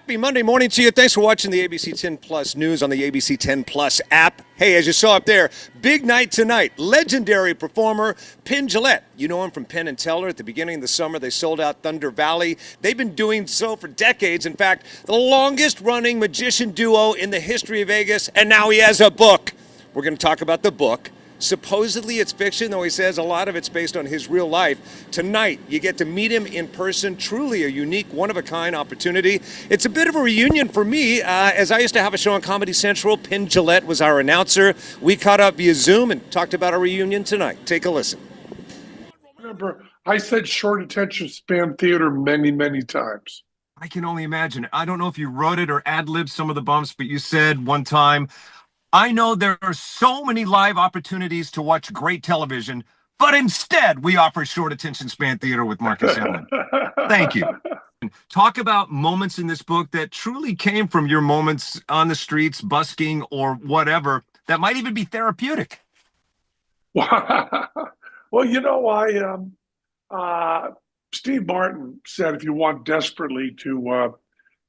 Happy Monday morning to you. Thanks for watching the ABC 10 Plus news on the ABC 10 Plus app. Hey, as you saw up there, big night tonight. Legendary performer Penn Jillette. You know him from Penn and Teller. At the beginning of the summer, they sold out Thunder Valley. They've been doing so for decades. In fact, the longest running magician duo in the history of Vegas. And now he has a book. We're going to talk about the book. Supposedly it's fiction, though he says a lot of it's based on his real life. Tonight, you get to meet him in person. Truly a unique, one-of-a-kind opportunity. It's a bit of a reunion for me, as I used to have a show on Comedy Central. Penn Jillette was our announcer. We caught up via Zoom and talked about our reunion tonight. Take a listen. Remember, I said short attention span theater many, many times. I can only imagine. I don't know if you wrote it or ad-libbed some of the bumps, but you said one time, I know there are so many live opportunities to watch great television, but instead we offer short attention span theater with Marcus Allen. Thank you. Talk about moments in this book that truly came from your moments on the streets, busking, or whatever, that might even be therapeutic. Well, you know, Steve Martin said if you want desperately to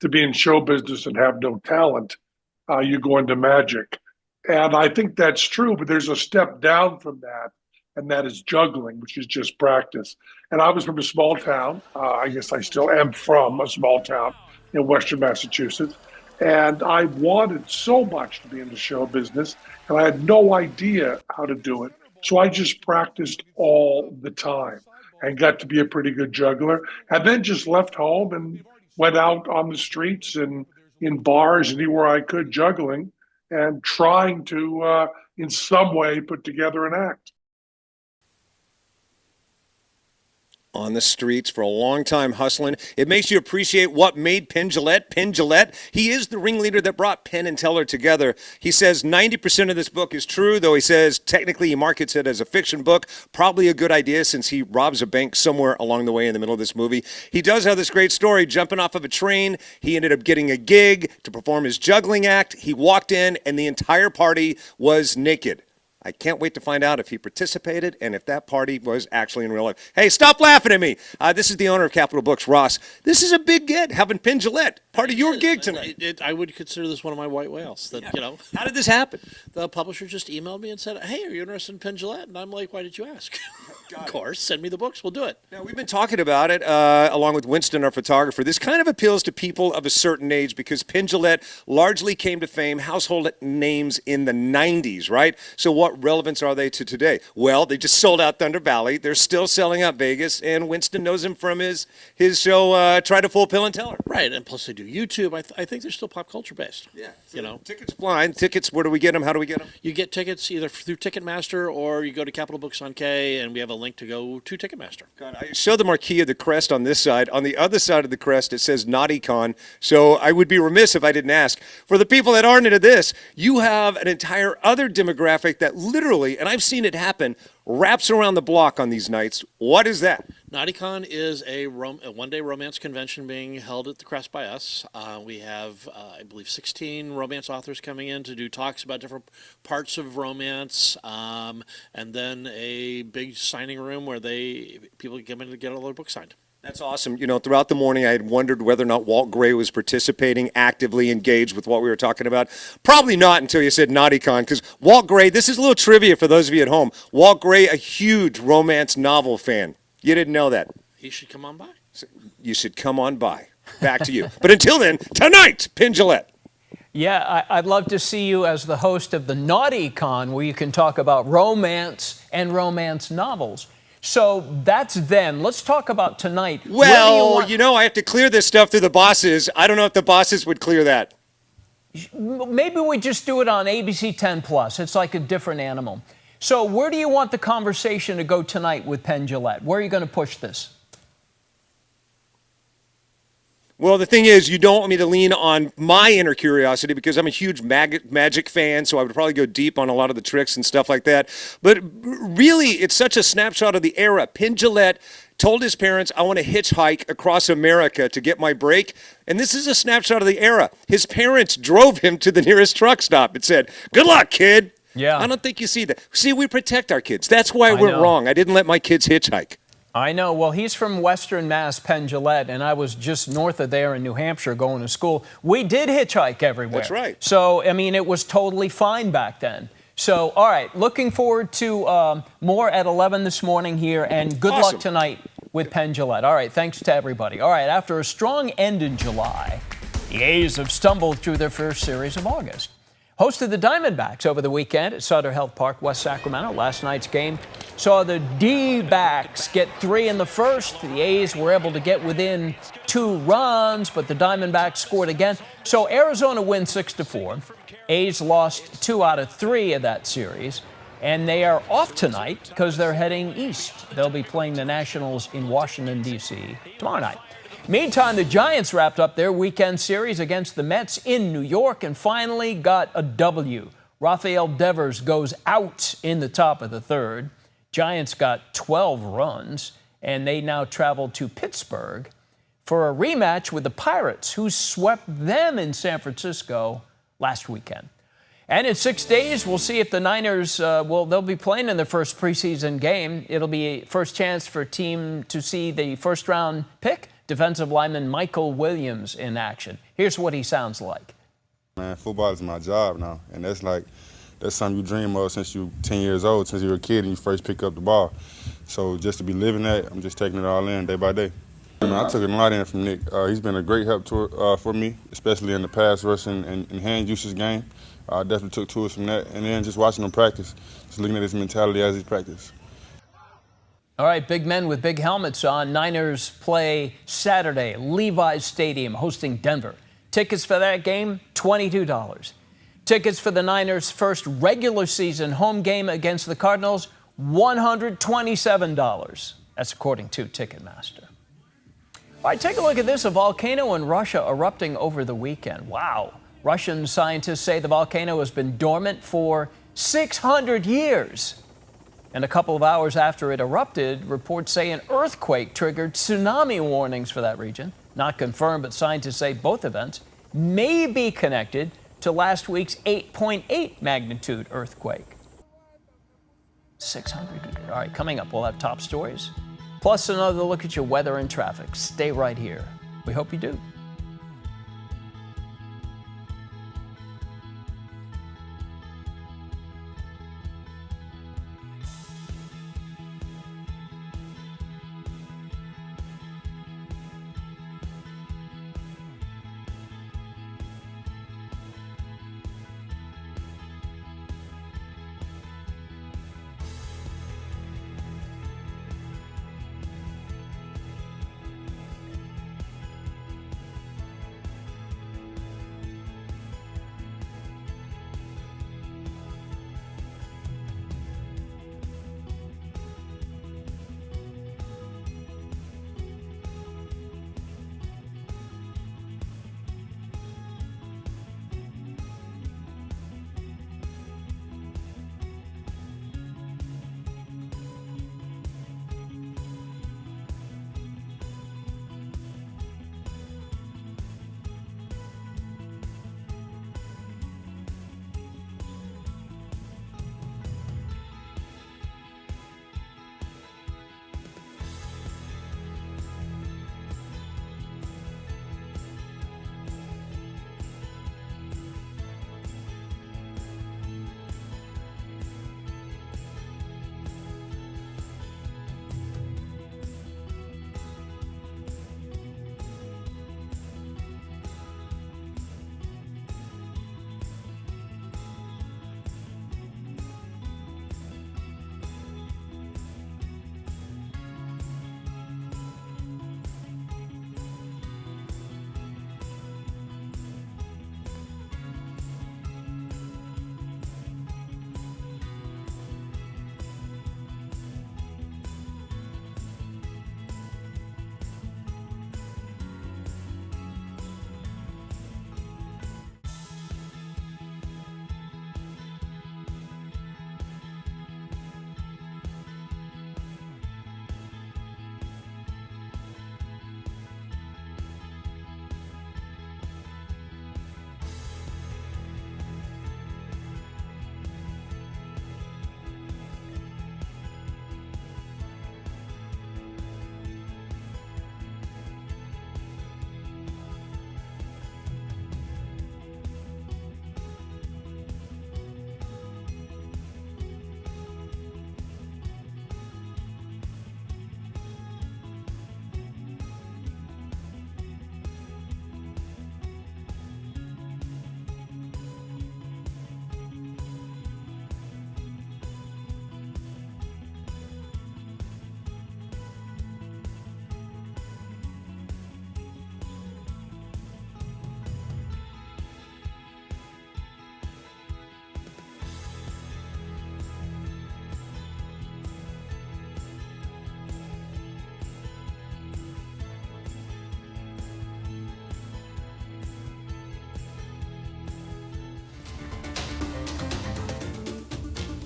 be in show business and have no talent, you go into magic. And I think that's true, but there's a step down from that, and that is juggling, which is just practice. And I was from a small town. I guess I still am from a small town in Western Massachusetts. And I wanted so much to be in the show business, and I had no idea how to do it. So I just practiced all the time and got to be a pretty good juggler. And then just left home and went out on the streets and in bars anywhere I could juggling and trying to, in some way, put together an act. On the streets for a long time hustling. It makes you appreciate what made Penn Jillette Penn Jillette. He is the ringleader that brought Penn and Teller together. He says 90% of this book is true, though he says technically he markets it as a fiction book. Probably a good idea since he robs a bank somewhere along the way in the middle of this movie. He does have this great story, jumping off of a train. He ended up getting a gig to perform his juggling act. He walked in and the entire party was naked. I can't wait to find out if he participated and if that party was actually in real life. Hey, stop laughing at me. This is the owner of Capital Books, Ross. This is a big get, having Penn Jillette, part of your gig tonight. I would consider this one of my white whales. How did this happen? The publisher just emailed me and said, hey, are you interested in Penn Jillette? And I'm like, why did you ask? Of course, send me the books. We'll do it. Now, we've been talking about it along with Winston, our photographer. This kind of appeals to people of a certain age because Penn Jillette largely came to fame, household names in the 90s, right? So what relevance are they to today? Well, they just sold out Thunder Valley. They're still selling out Vegas, and Winston knows him from his show, Try to Fool Penn and Teller. Right, and plus they do YouTube. I think they're still pop culture based. Yeah. So tickets flying. Tickets, where do we get them? How do we get them? You get tickets either through Ticketmaster or you go to Capital Books on K, and we have a link to go to Ticketmaster. God, I show the marquee of the crest on this side. On the other side of the crest, it says NaughtyCon. So I would be remiss if I didn't ask. For the people that aren't into this, you have an entire other demographic that literally, and I've seen it happen, wraps around the block on these nights. What is that? NaughtyCon is a one-day romance convention being held at the Crest by us. We have, I believe, 16 romance authors coming in to do talks about different parts of romance, and then a big signing room where people come in to get all their books signed. That's awesome. You know, throughout the morning, I had wondered whether or not Walt Gray was participating, actively engaged with what we were talking about. Probably not until you said NaughtyCon, because Walt Gray, this is a little trivia for those of you at home. Walt Gray, a huge romance novel fan. You didn't know that. He should come on by. You should come on by. Back to you. But until then, tonight, Penn Jillette. Yeah, I'd love to see you as the host of the NaughtyCon, where you can talk about romance and romance novels. So that's then. Let's talk about tonight. Well, I have to clear this stuff through the bosses. I don't know if the bosses would clear that. Maybe we just do it on ABC10 Plus. It's like a different animal. So where do you want the conversation to go tonight with Penn Jillette? Where are you going to push this? Well, the thing is, you don't want me to lean on my inner curiosity because I'm a huge magic fan, so I would probably go deep on a lot of the tricks and stuff like that. But really, it's such a snapshot of the era. Penn Jillette told his parents, I want to hitchhike across America to get my break. And this is a snapshot of the era. His parents drove him to the nearest truck stop and said, good luck, kid. Yeah. I don't think you see that. See, we protect our kids. That's why we're wrong. I didn't let my kids hitchhike. I know. Well, he's from Western Mass, Penn Jillette, and I was just north of there in New Hampshire going to school. We did hitchhike everywhere. That's right. So, I mean, it was totally fine back then. So, all right, looking forward to more at 11 this morning here, and good luck tonight with Penn Jillette. All right, thanks to everybody. All right, after a strong end in July, the A's have stumbled through their first series of August. Hosted the Diamondbacks over the weekend at Sutter Health Park, West Sacramento. Last night's game saw the D-backs get 3 in the first. The A's were able to get within 2 runs, but the Diamondbacks scored again. So Arizona wins 6-4. A's lost 2 out of 3 of that series, and they are off tonight because they're heading east. They'll be playing the Nationals in Washington, D.C. tomorrow night. Meantime, the Giants wrapped up their weekend series against the Mets in New York and finally got a W. Rafael Devers goes out in the top of the third. Giants got 12 runs, and they now travel to Pittsburgh for a rematch with the Pirates, who swept them in San Francisco last weekend. And in 6 days, we'll see if the Niners, they'll be playing in their first preseason game. It'll be a first chance for a team to see the first-round pick, defensive lineman Michael Williams, in action. Here's what he sounds like. Man, football is my job now, and that's something you dream of since you're 10 years old, since you were a kid and you first pick up the ball. So just to be living that, I'm just taking it all in day by day. I took a lot in from Nick. He's been a great help for me, especially in the pass rush and hand usage game. I definitely took tools from that, and then just watching him practice, just looking at his mentality as he practices. All right, big men with big helmets on. Niners play Saturday, Levi's Stadium, hosting Denver. Tickets for that game, $22. Tickets for the Niners' first regular season home game against the Cardinals, $127. That's according to Ticketmaster. All right, take a look at this. A volcano in Russia erupting over the weekend. Wow. Russian scientists say the volcano has been dormant for 600 years. And a couple of hours after it erupted, reports say an earthquake triggered tsunami warnings for that region. Not confirmed, but scientists say both events may be connected to last week's 8.8 magnitude earthquake. 600 years. All right, coming up, we'll have top stories, plus another look at your weather and traffic. Stay right here. We hope you do.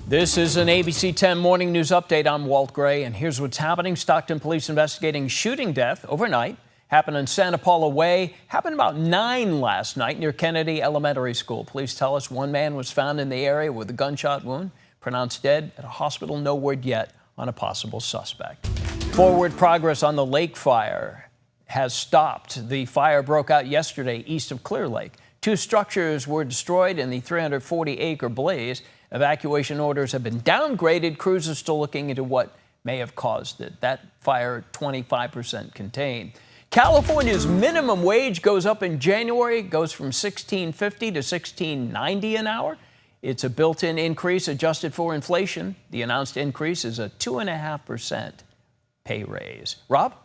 This is an ABC 10 morning news update. I'm Walt Gray, and here's what's happening. Stockton police investigating shooting death overnight. Happened on Santa Paula Way. Happened about 9 last night near Kennedy Elementary School. Police tell us one man was found in the area with a gunshot wound, pronounced dead at a hospital. No word yet on a possible suspect. Forward progress on the lake fire has stopped. The fire broke out yesterday east of Clear Lake. 2 structures were destroyed in the 340-acre blaze. Evacuation orders have been downgraded. Crews are still looking into what may have caused it. That fire, 25% contained. California's minimum wage goes up in January. It goes from $16.50 to $16.90 an hour. It's a built-in increase adjusted for inflation. The announced increase is a 2.5% pay raise. Rob?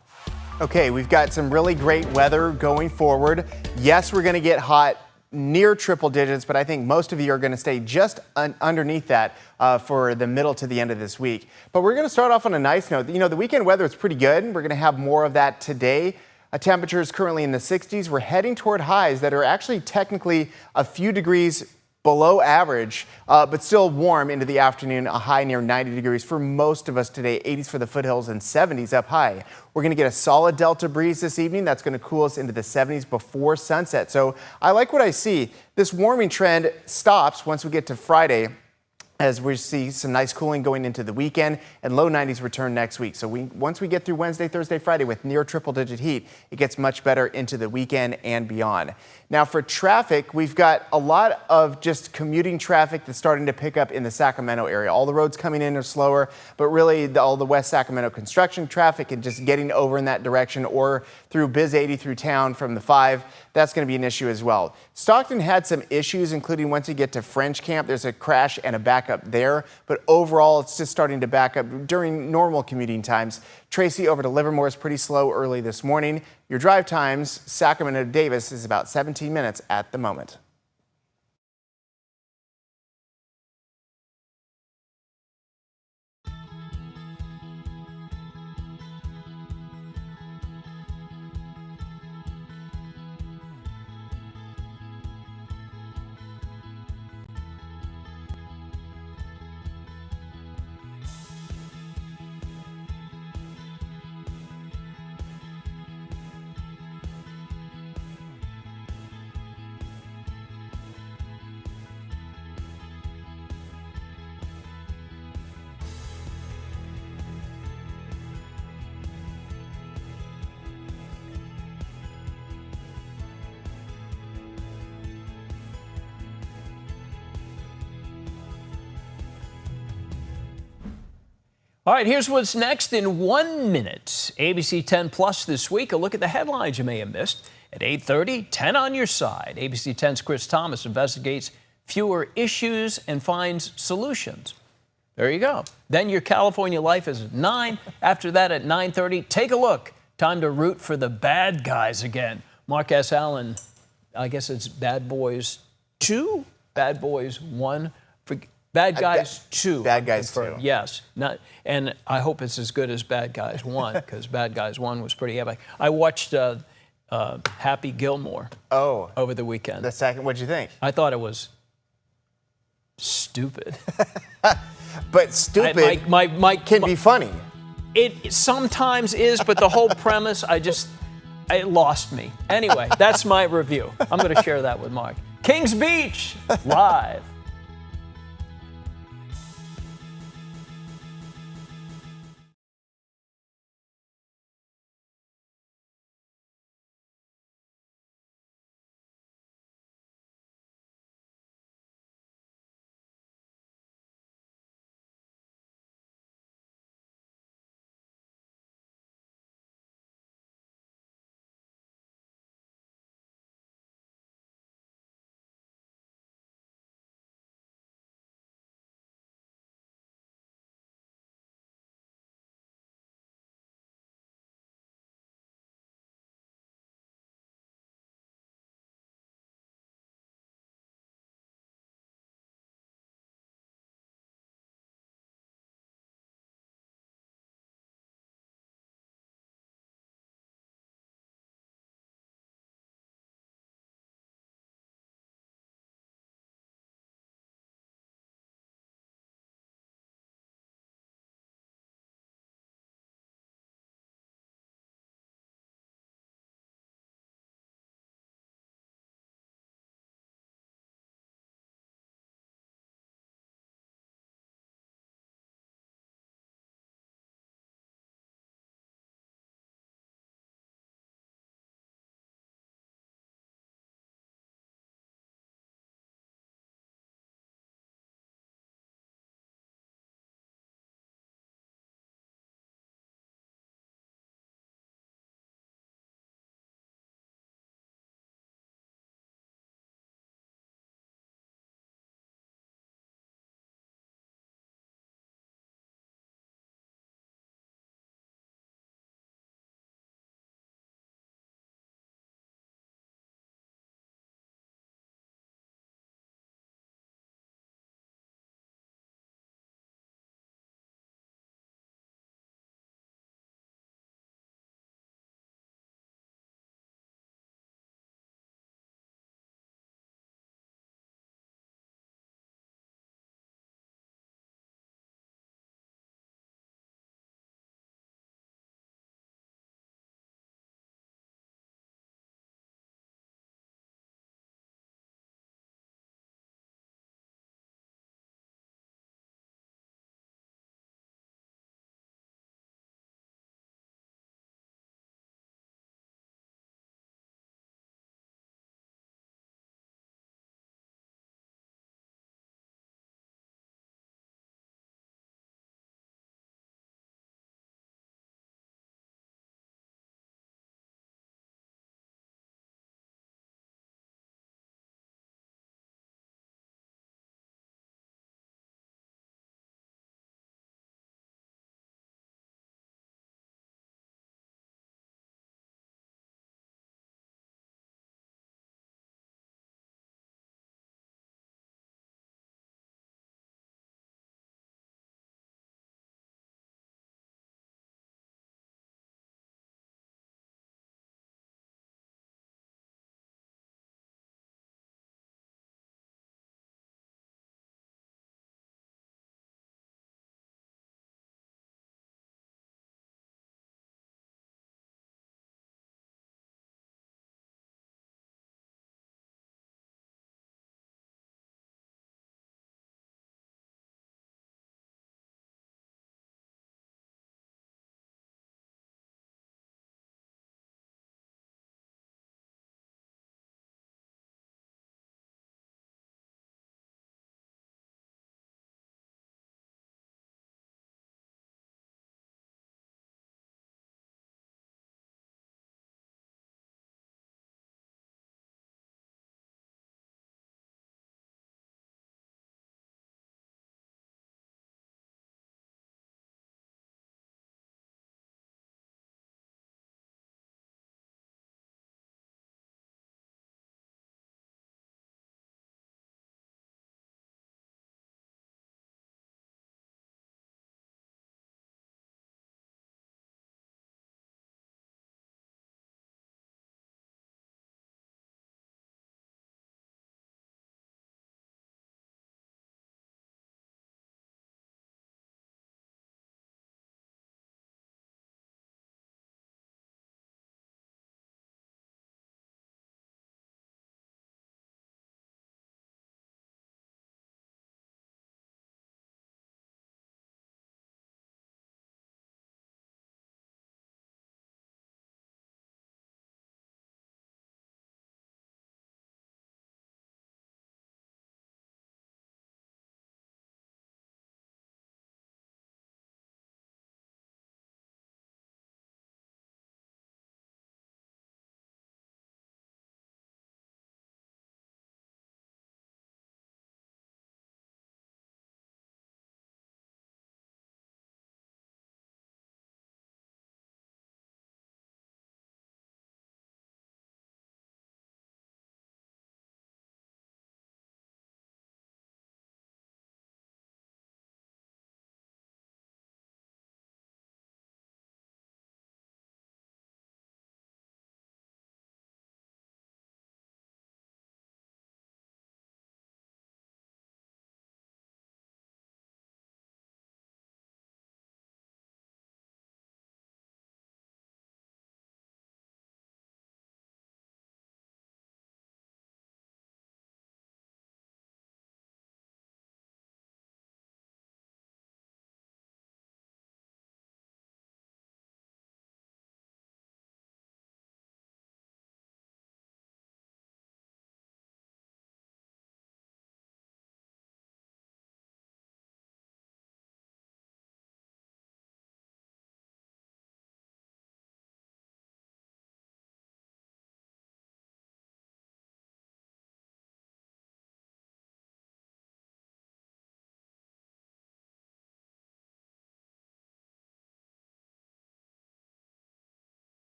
Okay, we've got some really great weather going forward. Yes, we're going to get hot near triple digits, but I think most of you are going to stay just underneath that for the middle to the end of this week. But we're going to start off on a nice note. You know, the weekend weather is pretty good. We're going to have more of that today. Temperatures currently in the 60s. We're heading toward highs that are actually technically a few degrees below average, but still warm into the afternoon, a high near 90 degrees for most of us today, 80s for the foothills and 70s up high. We're going to get a solid delta breeze this evening. That's going to cool us into the 70s before sunset. So I like what I see. This warming trend stops once we get to Friday, as we see some nice cooling going into the weekend, and low 90s return next week. So once we get through Wednesday, Thursday, Friday with near triple-digit heat, it gets much better into the weekend and beyond. Now for traffic, we've got a lot of just commuting traffic that's starting to pick up in the Sacramento area. All the roads coming in are slower, but really all the West Sacramento construction traffic and just getting over in that direction or through Biz 80 through town from the 5, that's going to be an issue as well. Stockton had some issues, including once you get to French Camp, there's a crash and a backup there, but overall it's just starting to back up during normal commuting times. Tracy over to Livermore is pretty slow early this morning. Your drive times, Sacramento to Davis, is about 17 minutes at the moment. All right, here's what's next in 1 minute. ABC 10 Plus this week. A look at the headlines you may have missed. At 8:30, 10 on your side. ABC 10's Chris Thomas investigates fewer issues and finds solutions. There you go. Then your California life is at 9. After that at 9:30, take a look. Time to root for the bad guys again. Mark S. Allen, I guess it's Bad Boys 2? Bad Boys 1? Bad Guys 2. Bad Guys 2. Yes. And I hope it's as good as Bad Guys 1, because Bad Guys 1 was pretty epic. I watched Happy Gilmore over the weekend. The second, what'd you think? I thought it was stupid. But stupid can be funny. It sometimes is, but the whole premise, it lost me. Anyway, that's my review. I'm going to share that with Mark. Kings Beach, live.